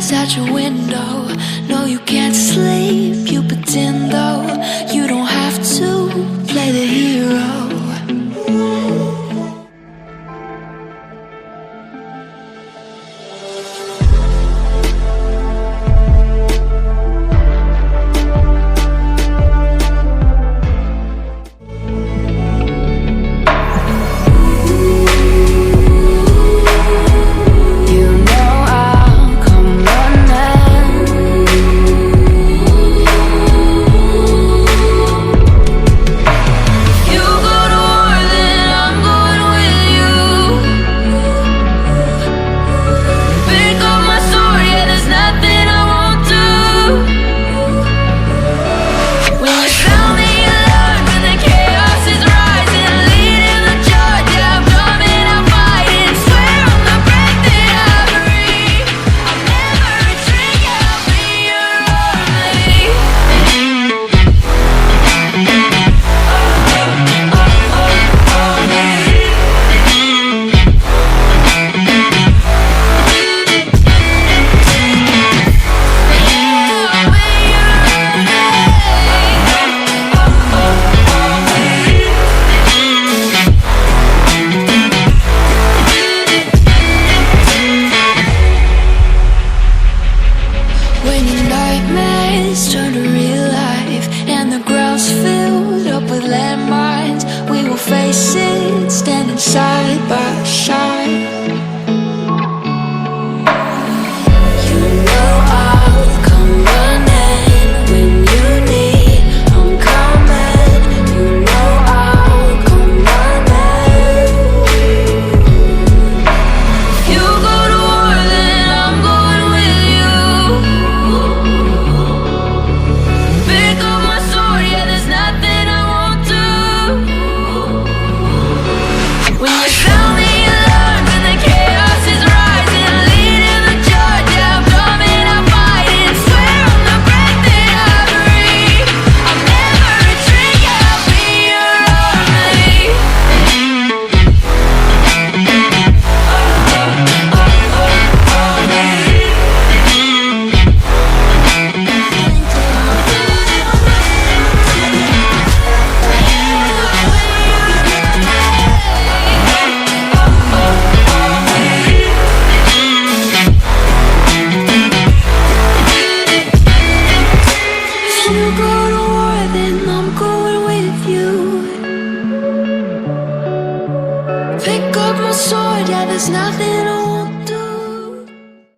glance at your window. No, you can't sleep, you pretend though. You don't have to play the hero. Turn to real life and the ground's filled up with landmines. We will face it, standing side by side. You know I'll come running when you need. I'm coming. You know I'll come running. You go to war, then I'm going with you. Pick up my sword, yeah, there's nothing